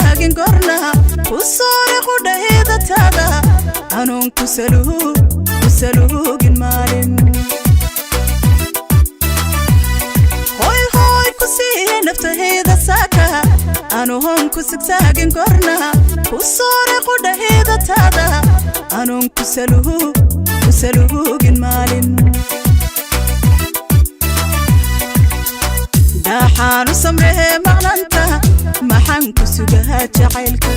taagin gorna ku soore qudhayda taada anon ku saluugin maalin hoy ku sii naftayda saaka anon ku taagin gorna ku soore qudhayda taada anon ku saluugin maalin daxaanu samree maqnanta maxan ku sugaha jacaylka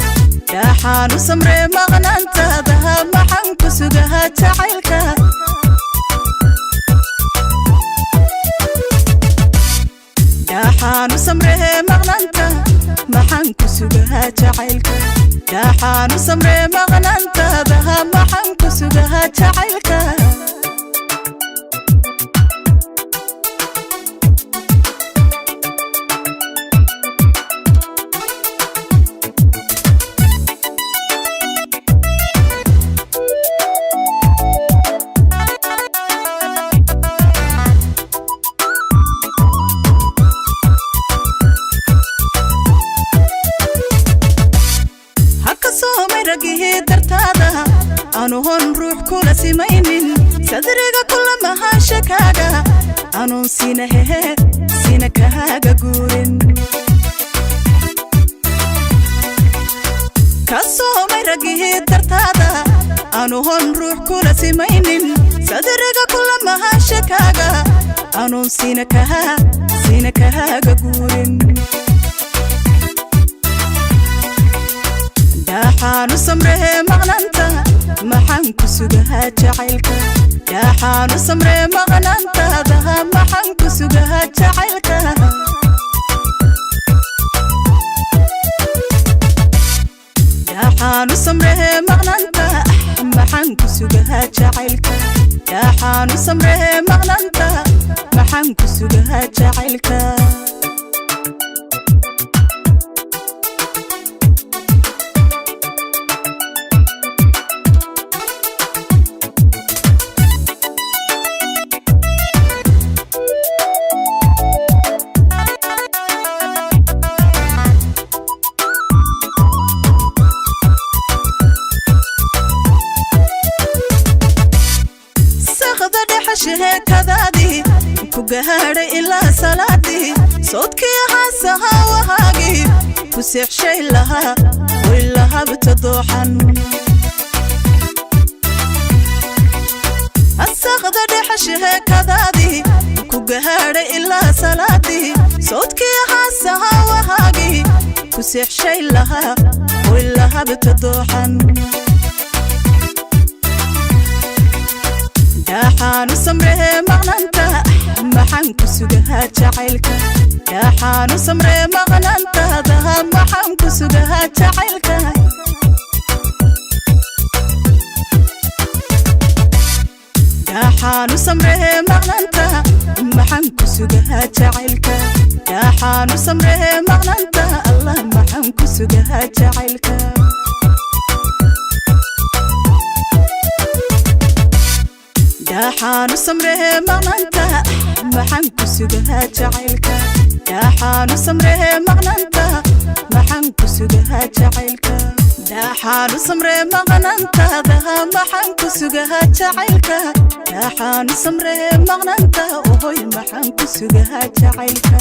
daxaanu samree maqnanta daha maxan ku sugaha jacaylka daxaanu samree maqnanta maxan ku sugaha jacaylka daxaanu samree maqnanta daha maxan ku sugaha jacaylka anuhon ruux kula simaynin sadriga kula mahashakaaga anon sina kaaga guurin kasoomay ragihii dartaada anuhon ruux kula simaynin sadriga kula mahashakaaga anon sina kaaga guurin daxaanu samree maqnanta maxan ku sugaha jacaylka daxaanu samree maqnanta daha maxan ku sugaha jacaylka daxaanu samree maqnanta maxan ku sugaha jacaylka daxaanu samree maqnanta maxan ku sugaha jacaylka sheekadaadii ku gaadhay ilaa salaadii sodkii haasaha wahaagii ku seexshay lahaa way lahabta dooxan asaqda dhexa sheekadaadii ku gaadhay ilaa salaadii sodkii haasaha wahaagii ku seexshay lahaa way lahabta dooxan daxaanu samree maqnanta maxan ku sugaha jacaylka daxaanu samree maqnanta daha maxan ku sugaha jacaylka daxaanu samree maqnanta maxan ku sugaha jacaylka daxaanu samree maqnanta allah maxan ku sugaha jacaylka daxaanu samree maqnanta maxan ku sugaha jacaylka daxaanu samree maqnanta maxan ku sugaha jacaylka daxaanu samree maqnanta daha maxan ku sugaha jacaylka daxaanu samree maqnanta ohoy maxan ku sugaha jacaylka